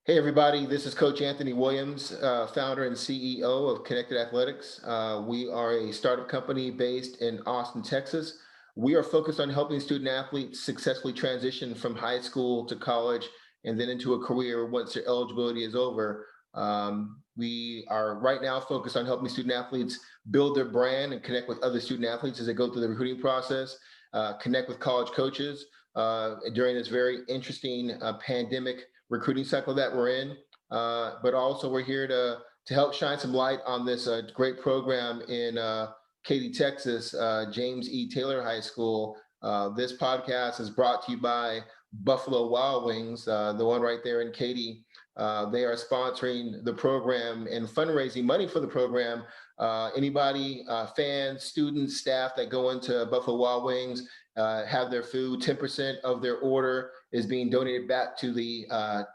Hey, everybody, this is Coach Anthony Williams, founder and CEO of Connected Athletics. We are a startup company based in Austin, Texas. We are focused on helping student athletes successfully transition from high school to college and then into a career once their eligibility is over. We are right now focused on helping student athletes build their brand and connect with other student athletes as they go through the recruiting process, connect with college coaches during this very interesting pandemic recruiting cycle that we're in. But also we're here to help shine some light on this great program in Katy, Texas, James E. Taylor High School. This podcast is brought to you by Buffalo Wild Wings, the one right there in Katy. They are sponsoring the program and fundraising money for the program. Anybody, fans, students, staff that go into Buffalo Wild Wings have their food, 10% of their order is being donated back to the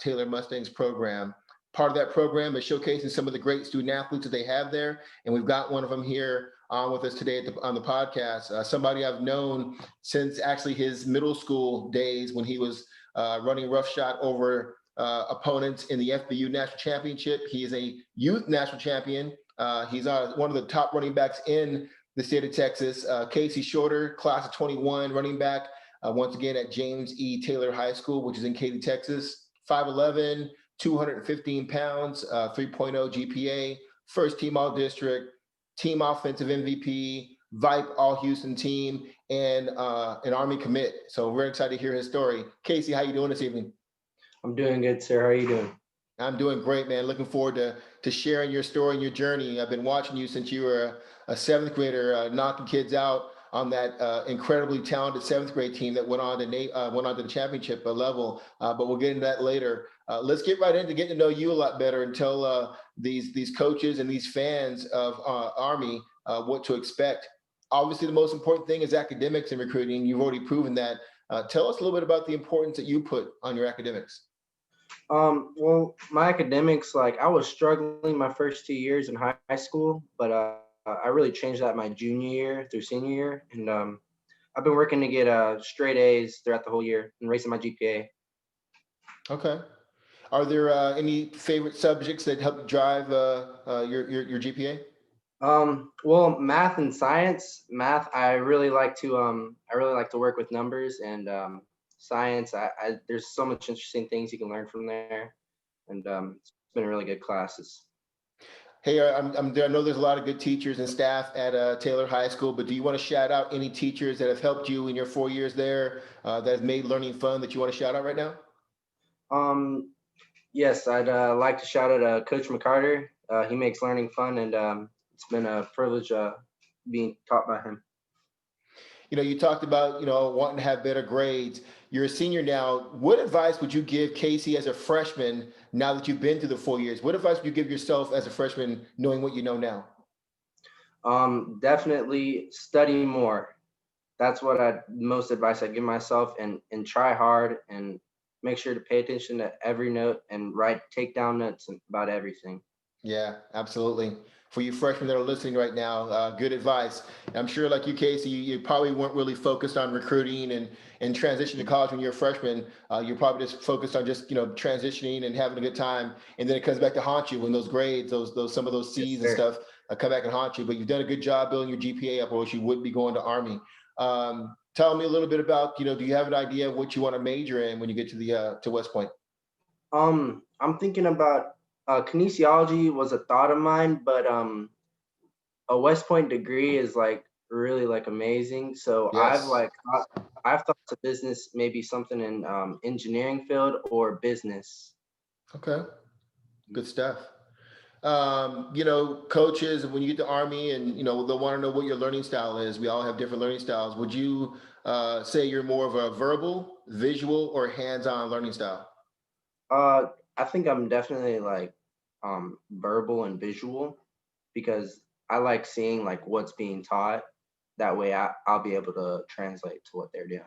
Taylor Mustangs program. Part of that program is showcasing some of the great student athletes that they have there. And we've got one of them here on with us today on the podcast. Somebody I've known since actually his middle school days when he was running roughshod over opponents in the FBU national championship. He is a youth national champion. He's one of the top running backs in the state of Texas. Casey Shorter, class of 21, running back, once again at James E. Taylor High School, which is in Katy, Texas. 5'11", 215 pounds, 3.0 GPA, first team all district, team offensive MVP, VIPE All Houston team, and an Army commit. So we're excited to hear his story. Casey, how you doing this evening? I'm doing good, sir. How are you doing? I'm doing great, man. Looking forward to sharing your story and your journey. I've been watching you since you were a seventh grader, knocking kids out on that incredibly talented seventh grade team that went on to the championship level. But we'll get into that later. Let's get right into getting to know you a lot better and tell these coaches and these fans of Army what to expect. Obviously, the most important thing is academics and recruiting. You've already proven that. Tell us a little bit about the importance that you put on your academics. Well, my academics, like I was struggling my first 2 years in high school, but I really changed that my junior year through senior year, and I've been working to get straight A's throughout the whole year and raising my GPA. Okay. Are there any favorite subjects that help drive your GPA? Well, math and science. Math, I really like to work with numbers, and science. There's so much interesting things you can learn from there, and it's been really good classes. Hey, I know there's a lot of good teachers and staff at Taylor High School, but do you want to shout out any teachers that have helped you in your 4 years there that have made learning fun that you want to shout out right now? Um, Yes, I'd like to shout out Coach McCarter. He makes learning fun, and it's been a privilege being taught by him. You talked about wanting to have better grades. You're a senior now. What advice would you give Casey as a freshman now that you've been through the 4 years? What advice would you give yourself as a freshman knowing what you know now? Definitely study more. That's what I most advice I give myself, and try hard and make sure to pay attention to every note and take down notes about everything. Yeah, absolutely. For you freshmen that are listening right now, good advice. I'm sure, like you, Casey, you probably weren't really focused on recruiting and transition to college when you're a freshman. You're probably just focused on just transitioning and having a good time, and then it comes back to haunt you when those grades, those some of those Yes, C's and sir. stuff come back and haunt you. But you've done a good job building your GPA up, or else you wouldn't be going to Army. Tell me a little bit about do you have an idea of what you want to major in when you get to West Point? I'm thinking about kinesiology was a thought of mine, but a West Point degree is like really like amazing. So Yes. I've thought to business, maybe something in engineering field or business. Okay. Good stuff. Coaches, when you get to Army and, they'll want to know what your learning style is. We all have different learning styles. Would you say you're more of a verbal, visual, or hands-on learning style? Uh, I think I'm definitely like verbal and visual because I like seeing like what's being taught. That way I'll be able to translate to what they're doing.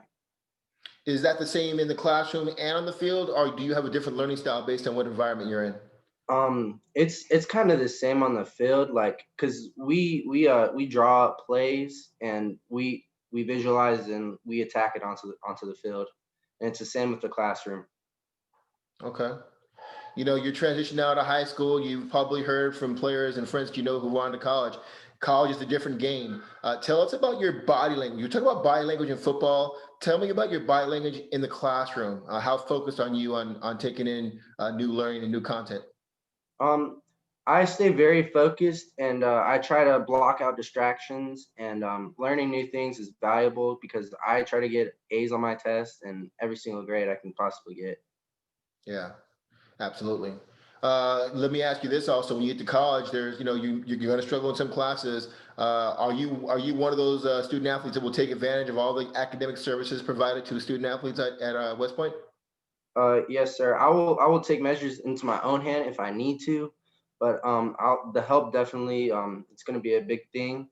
Is that the same in the classroom and on the field, or do you have a different learning style based on what environment you're in? It's kind of the same on the field, like because we draw up plays and we visualize and we attack it onto the field, and it's the same with the classroom. Okay. You're transitioning out of high school. You've probably heard from players and friends who on to college. College is a different game. Tell us about your body language. You talk about body language in football. Tell me about your body language in the classroom. How focused are you on taking in new learning and new content? Um, I stay very focused and I try to block out distractions and learning new things is valuable because I try to get A's on my test and every single grade I can possibly get. Yeah. Absolutely. Let me ask you this also: when you get to college, there's you're going to struggle in some classes. Are you one of those student athletes that will take advantage of all the academic services provided to the student athletes at West Point? Yes, sir. I will take measures into my own hand if I need to, but the help definitely it's going to be a big thing,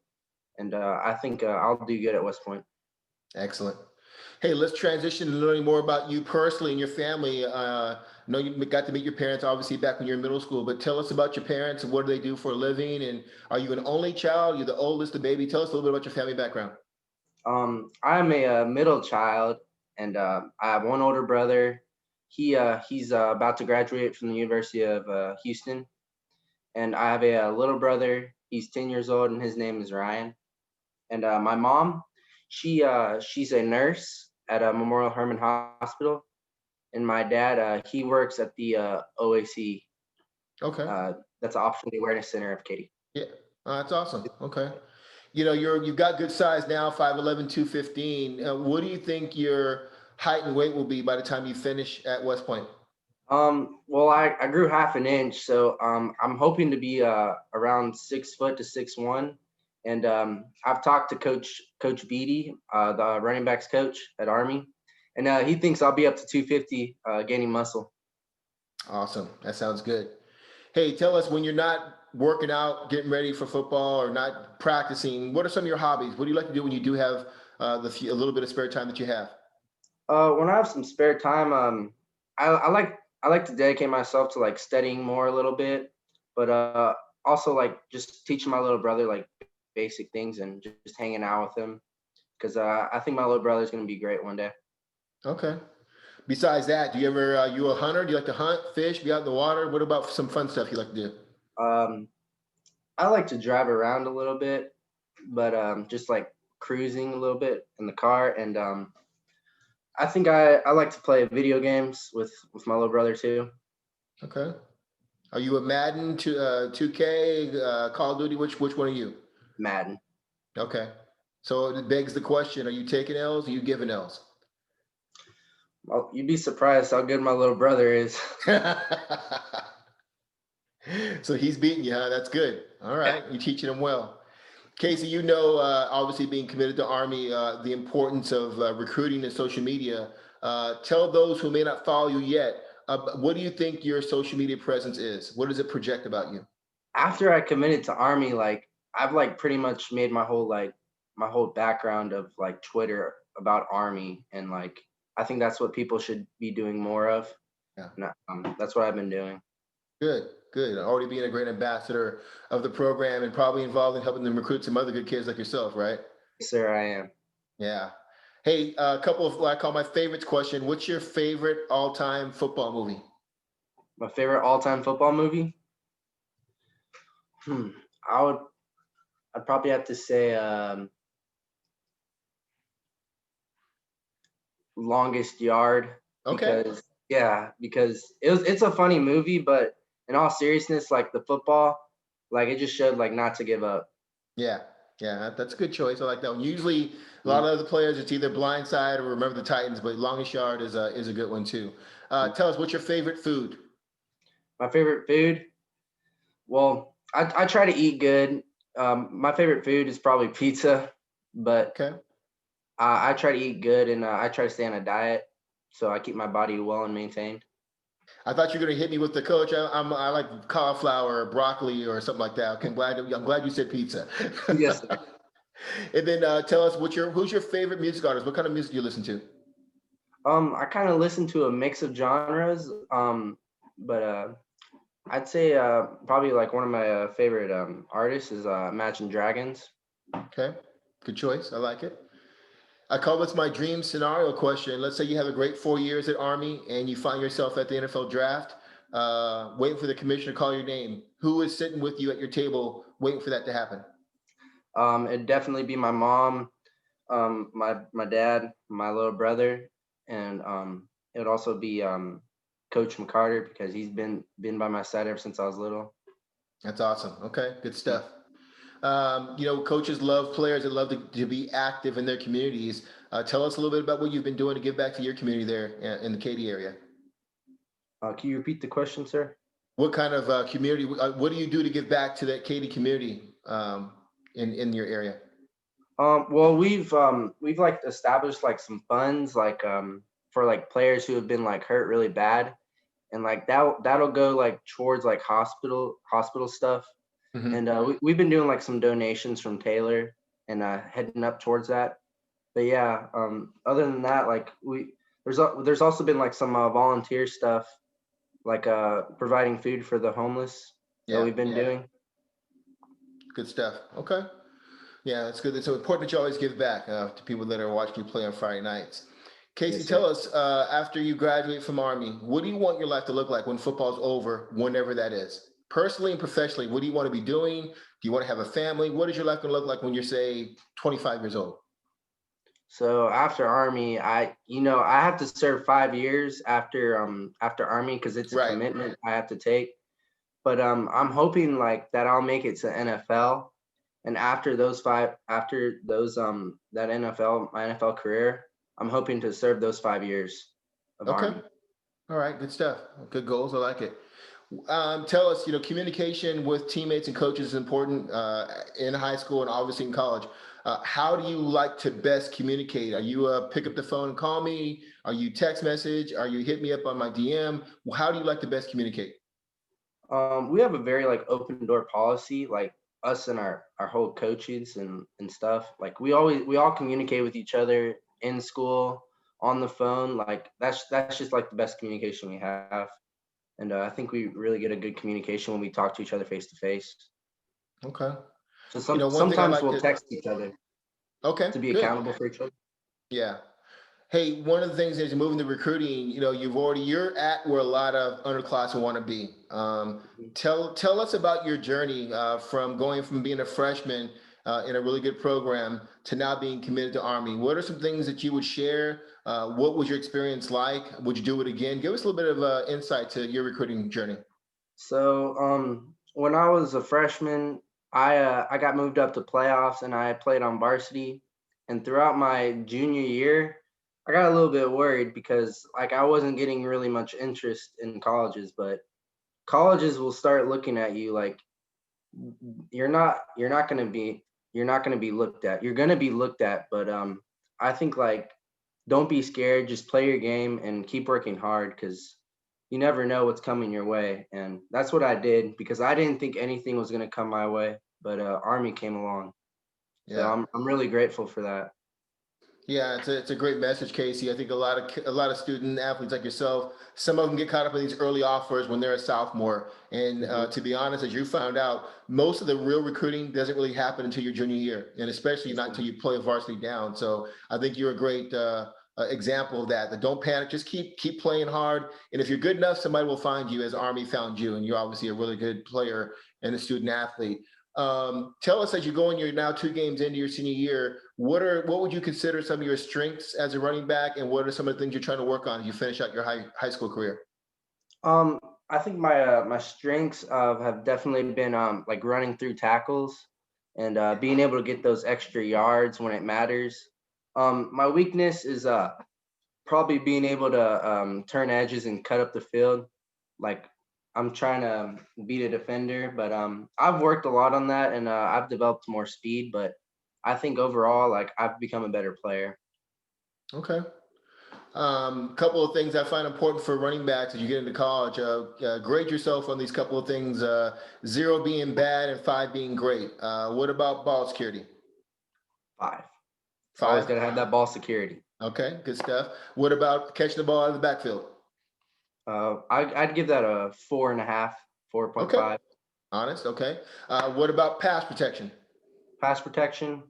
and I think I'll do good at West Point. Excellent. Hey, let's transition to learning more about you personally and your family. I know you got to meet your parents obviously back when you were in middle school, but tell us about your parents and what do they do for a living? And are you an only child? You're the oldest, the baby. Tell us a little bit about your family background. I'm a middle child, and I have one older brother. He's about to graduate from the University of Houston, and I have a little brother. He's 10 years old, and his name is Ryan. And my mom, she's a nurse at a Memorial Hermann Hospital, and my dad, he works at the OAC. Okay. Uh, that's the Opportunity Awareness Center of Katy. Yeah, that's awesome. Okay. You've got good size now, 5'11", 215. What do you think your height and weight will be by the time you finish at West Point? Well, I grew half an inch, so I'm hoping to be around 6 foot to 6'1", and I've talked to Coach Beatty, the running backs coach at Army, and he thinks I'll be up to 250, gaining muscle. Awesome. That sounds good. Hey, tell us when you're not working out, getting ready for football, or not practicing, what are some of your hobbies? What do you like to do when you do have a little bit of spare time that you have? When I have some spare time, I like to dedicate myself to like studying more a little bit, but also like just teaching my little brother like basic things and just hanging out with him because I think my little brother is gonna be great one day. Okay. Besides that, do you ever, you a hunter? Do you like to hunt, fish, be out in the water? What about some fun stuff you like to do? Um, I like to drive around a little bit, but just like cruising a little bit in the car, and I think I like to play video games with my little brother too. Okay. Are you a Madden to 2K, Call of Duty? Which one are you? Madden. Okay. So it begs the question: are you taking L's? Or are you giving L's? Well, you'd be surprised how good my little brother is. So he's beating you, huh? That's good. All Yeah. right, you're teaching him well. Casey, obviously being committed to Army, the importance of recruiting and social media. Tell those who may not follow you yet, what do you think your social media presence is? What does it project about you? After I committed to Army, like I've like pretty much made my whole background of like Twitter about Army, and like I think that's what people should be doing more of. Yeah. And that's what I've been doing. Good, good. Already being a great ambassador of the program and probably involved in helping them recruit some other good kids like yourself, right? Yes, sir, I am. Yeah. Hey, a couple of what I call my favorites question. What's your favorite all-time football movie? My favorite all-time football movie. Hmm. I would. I'd probably have to say Longest Yard Okay. because yeah, because it's a funny movie, but in all seriousness, like the football, like it just showed like not to give up. Yeah. Yeah, that's a good choice. I like that one. Usually, a lot Mm, of other players, it's either Blindside or Remember the Titans, but Longest Yard is a good one too. mm. Tell us what's your favorite food? My favorite food. Well, I try to eat good. My favorite food is probably pizza, but Okay. I try to eat good and I try to stay on a diet so I keep my body well and maintained. I thought you were gonna hit me with the coach. I like cauliflower or broccoli or something like that. Okay, I'm glad you said pizza. Yes, sir. And then tell us who's your favorite music artist? What kind of music do you listen to? I kind of listen to a mix of genres, but I'd say probably like one of my favorite artists is Imagine Dragons. Okay, good choice. I like it. I call this my dream scenario question. Let's say you have a great 4 years at Army and you find yourself at the NFL draft. waiting for the commissioner to call your name, who is sitting with you at your table waiting for that to happen? It'd definitely be my mom, my dad, my little brother, and it would also be Coach McCarter because he's been by my side ever since I was little. That's awesome. Okay, good stuff. Coaches love players that love to be active in their communities. Tell us a little bit about what you've been doing to give back to your community there in the Katy area. Can you repeat the question, sir? What kind of community? What do you do to give back to that Katy community in your area? Well, we've like established like some funds like for like players who have been like hurt really bad, and like that'll go like towards like hospital stuff. Hmm. And we've been doing like some donations from Taylor and heading up towards that. But yeah, other than that, like there's also been like some volunteer stuff, like providing food for the homeless that Yeah, we've been doing. good stuff. Okay. Yeah, that's good. It's so important that you always give back to people that are watching you play on Friday nights. Casey, Yes, tell sir. us after you graduate from Army, what do you want your life to look like when football's over, whenever that is? Personally and professionally, what do you want to be doing? Do you want to have a family? What is your life going to look like when you're, say, 25 years old? So after Army, I have to serve 5 years after Army because it's a Right. commitment I have to take. But I'm hoping like that I'll make it to NFL, and after those that my NFL career, I'm hoping to serve those 5 years of Okay. Army. All right. Good stuff. Good goals. I like it. Tell us, communication with teammates and coaches is important in high school and obviously in college. How do you like to best communicate? Are you pick up the phone and call me? Are you text message? Are you hit me up on my DM? How do you like to best communicate? We have a very like open door policy, like us and our whole coaches and stuff. Like we all communicate with each other in school, on the phone. Like that's just like the best communication we have. And I think we really get a good communication when we talk to each other face to face. Okay. So One thing I sometimes like we'll to, text each other okay, to be good. accountable for each other. Yeah. Hey, one of the things is moving to recruiting, you're at where a lot of underclassmen want to be. Mhm. Tell us about your journey from going from being a freshman in a really good program to now being committed to Army. What are some things that you would share? What was your experience like? Would you do it again? Give us a little bit of insight to your recruiting journey. So when I was a freshman, I got moved up to playoffs and I played on varsity. And throughout my junior year, I got a little bit worried because like I wasn't getting really much interest in colleges, but colleges will start looking at you like you're not going to be looked at. You're going to be looked at, but I think like don't be scared, just play your game and keep working hard cuz you never know what's coming your way. And that's what I did because I didn't think anything was going to come my way, but Army came along. So Yeah. I'm really grateful for that. Yeah, it's a great message, Casey. I think a lot of student athletes like yourself, some of them get caught up in these early offers when they're a sophomore. And Mhm. to be honest, as you found out, most of the real recruiting doesn't really happen until your junior year, and especially Yes, not sir. until you play varsity down. So I think you're a great example of that. That don't panic, just keep playing hard, and if you're good enough, somebody will find you, as Army found you, and you're obviously a really good player and a student athlete. Tell us as you go in, you're now 2 games into your senior year. What would you consider some of your strengths as a running back, and what are some of the things you're trying to work on as you finish out your high school career? Um, I think my strengths have definitely been like running through tackles and being able to get those extra yards when it matters. My weakness is probably being able to turn edges and cut up the field. Like I'm trying to beat a defender, but I've worked a lot on that and I've developed more speed. But I think overall, like I've become a better player. Okay. Couple of things I find important for running backs as you get into college. Grade yourself on these couple of things. 0 being bad and 5 being great. What about ball security? 5. Always 5. got to have that ball security. Okay, good stuff. What about catching the ball out of the backfield? I'd give that a 4.5, Okay, 4.5. honest. Okay. What about pass protection? Pass protection,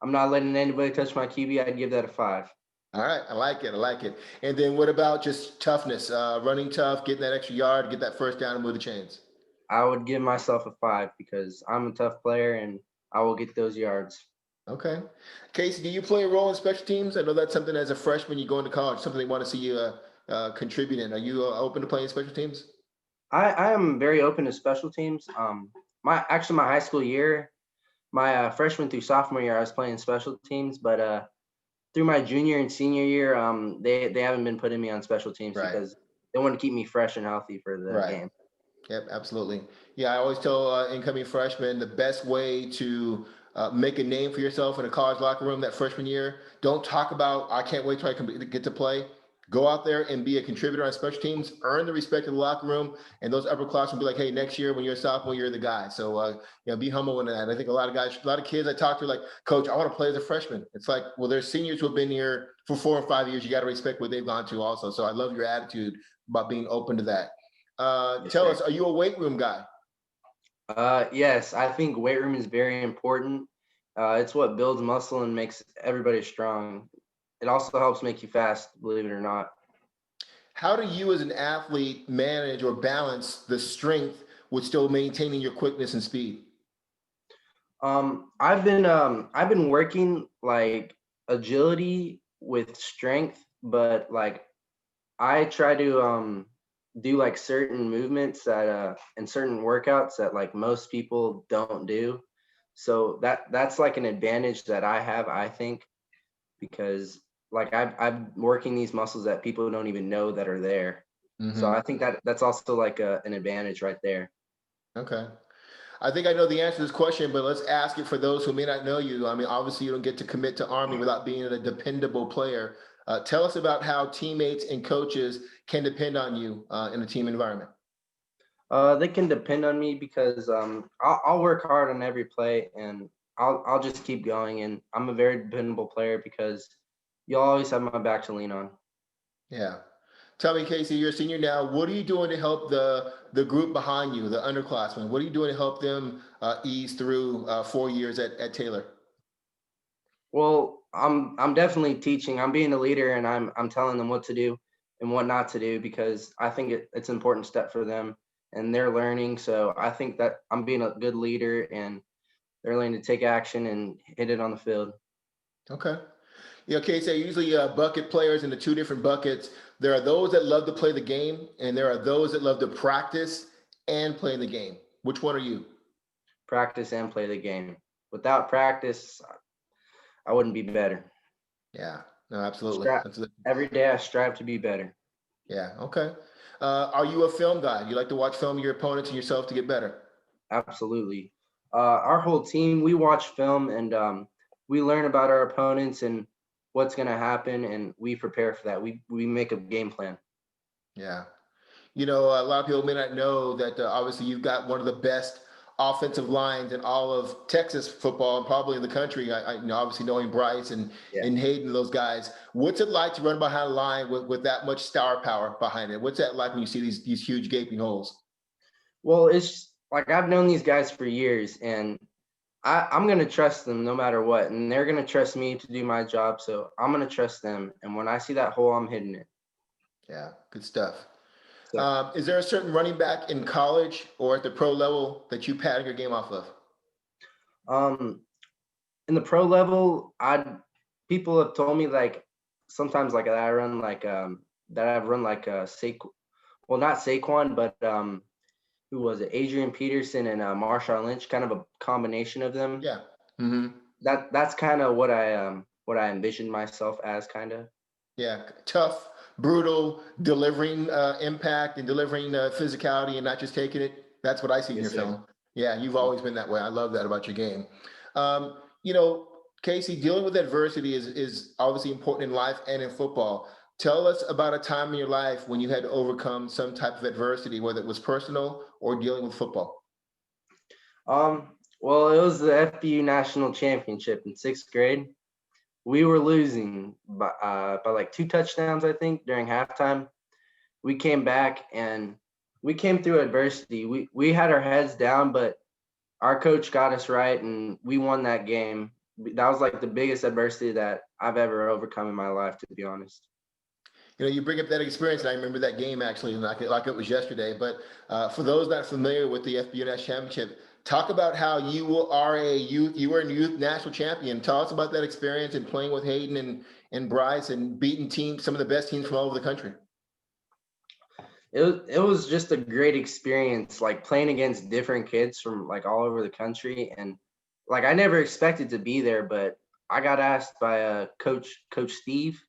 I'm not letting anybody touch my QB. I'd give that a 5. All right, I like it. I like it. And then what about just toughness, running tough, getting that extra yard, get that first down and move the chains? I would give myself a 5 because I'm a tough player and I will get those yards. Okay. Casey, do you play a role in special teams? I know that's something as a freshman you go into college, something they want to see you contribute in. Are you open to playing special teams? I am very open to special teams. My high school year, my freshman through sophomore year, I was playing special teams, but through my junior and senior year, they haven't been putting me on special teams Right. because they want to keep me fresh and healthy for the Right. game. Yep, absolutely. Yeah, I always tell incoming freshmen the best way to make a name for yourself in a college locker room that freshman year. Don't talk about I can't wait till get to play. Go out there and be a contributor on special teams. Earn the respect of the locker room, and those upperclassmen will be like, "Hey, next year when you're a sophomore, you're the guy." So, be humble in that. I think a lot of guys, a lot of kids I talk to, are like, "Coach, I want to play as a freshman." It's like, well, there's seniors who have been here for 4 or 5 years. You got to respect what they've gone to, also. So, I love your attitude about being open to that. Yes, Tell sir. us, are you a weight room guy? Yes, I think weight room is very important. It's what builds muscle and makes everybody strong. It also helps make you fast, believe it or not. How do you as an athlete manage or balance the strength with still maintaining your quickness and speed? I've been working like agility with strength, but like I try to do like certain movements that and certain workouts that like most people don't do. So that's like an advantage that I have, I think, because like I'm working these muscles that people don't even know that are there. So Hmm. I think that that's also like an advantage right there. Okay. I think I know the answer to this question, but let's ask it for those who may not know you. I mean, obviously, you don't get to commit to Army without being a dependable player. Tell us about how teammates and coaches can depend on you in a team environment. They can depend on me because I'll work hard on every play and I'll just keep going. And I'm a very dependable player because you'll always have my back to lean on. Yeah. Tell me, Casey, you're a senior now. What are you doing to help the group behind you, the underclassmen? What are you doing to help them ease through 4 years at Taylor? Well, I'm definitely teaching. I'm being a leader and I'm telling them what to do and what not to do because I think it's an important step for them and they're learning. So I think that I'm being a good leader and they're learning to take action and hit it on the field. Okay. Yeah, Casey, I usually bucket players into two different buckets. There are those that love to play the game, and there are those that love to practice and play the game. Which one are you? Practice and play the game. Without practice, I wouldn't be better. Yeah, no, absolutely. Strive Absolutely. every day. I strive to be better. Yeah, okay. Are you a film guy? You like to watch film of your opponents and yourself to get better? Absolutely. Our whole team, we watch film and we learn about our opponents and what's going to happen, and we prepare for that. We make a game plan. Yeah. A lot of people may not know that obviously you've got one of the best offensive lines in all of Texas football and probably in the country. Obviously knowing Bryce Yeah. and Hayden, those guys. What's it like to run behind a line with that much star power behind it? What's that like when you see these huge gaping holes? Well, it's like I've known these guys for years, and I'm going to trust them no matter what, and they're going to trust me to do my job. So I'm going to trust them, and when I see that hole, I'm hitting it. Yeah, good stuff. So Is there a certain running back in college or at the pro level that you pattern your game off of? um, in the pro level, I people have told me like sometimes like that I run like that I've run like well, not Saquon, but who was it? Adrian Peterson and Marshawn Lynch, kind of a combination of them. Yeah. Hmm. That's kind of what I envisioned myself as, kind of. Yeah, tough, brutal, delivering impact and delivering physicality and not just taking it. That's what I see in your Yes, sir. film. Yeah, you've Mm. always been that way. I love that about your game. Um, you know, Casey, dealing with adversity is obviously important in life and in football. Tell us about a time in your life when you had to overcome some type of adversity, whether it was personal or dealing with football. Well, it was the FBU national championship in sixth grade. We were losing by like 2 touchdowns, I think, during halftime. We came back and we came through adversity. We had our heads down, but our coach got us right, and we won that game that was like the biggest adversity that I've ever overcome in my life, to be honest. You know, you bring up that experience, and I remember that game actually, like it was yesterday. But for those not familiar with the FBS Championship, talk about how you were a youth national champion. Tell us about that experience and playing with Hayden and Bryce and beating teams, some of the best teams from all over the country. It was just a great experience, like playing against different kids from like all over the country, and like I never expected to be there, but I got asked by Coach Steve.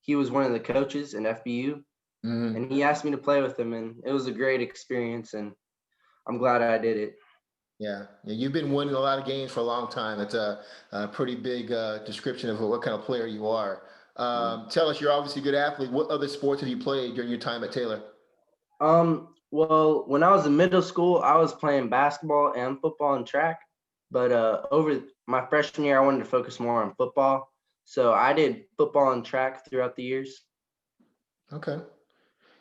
He was one of the coaches in FBU, Mhm. and he asked me to play with him, and it was a great experience, and I'm glad I did it. Yeah, yeah, you've been winning a lot of games for a long time. It's a pretty big description of what kind of player you are. Tell us, you're obviously a good athlete. What other sports have you played during your time at Taylor? Well, when I was in middle school, I was playing basketball and football and track. But over my freshman year, I wanted to focus more on football. So I did football and track throughout the years. Okay.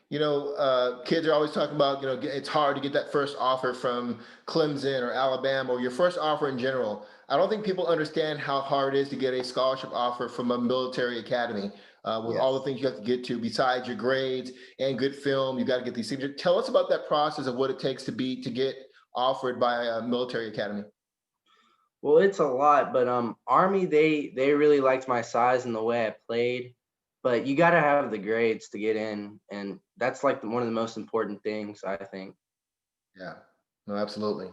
You know, kids are always talking about, it's hard to get that first offer from Clemson or Alabama or your first offer in general. I don't think people understand how hard it is to get a scholarship offer from a military academy with all the Yes. things you have to get to besides your grades and good film. You got to get these things. Tell us about that process of what it takes to get offered by a military academy. Well, it's a lot, but Army they really liked my size and the way I played. But you got to have the grades to get in, and that's like one of the most important things, I think. Yeah, no, absolutely.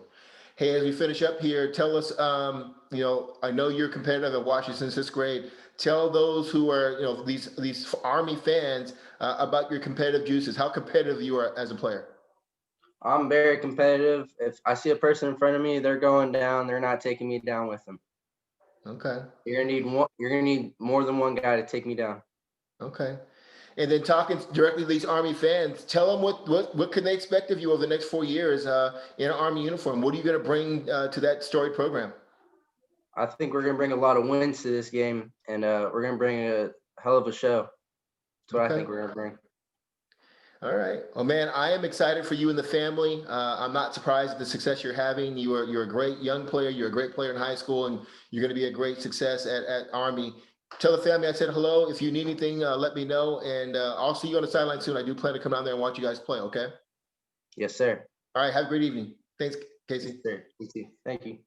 Hey, as we finish up here, tell us, I know you're competitive at Washington since sixth grade. Tell those who are, these Army fans about your competitive juices, how competitive you are as a player. I'm very competitive. If I see a person in front of me, they're going down. They're not taking me down with them. Okay, You're gonna need more than one guy to take me down. okay. And then talking directly to these Army fans, tell them what can they expect of you over the next 4 years in an Army uniform? What are you going to bring to that storied program? I think we're gonna bring a lot of wins to this game, and we're gonna bring a hell of a show. That's what I Okay. think we're gonna bring. All right. Well, man, I am excited for you and the family. I'm not surprised at the success you're having. You're a great young player. You're a great player in high school, and you're going to be a great success at Army. Tell the family I said hello. If you need anything, let me know, and I'll see you on the sideline soon. I do plan to come down there and watch you guys play. Okay. Yes, sir. All right. Have a great evening. Thanks, Yes, Casey. sir. You too. Thank you.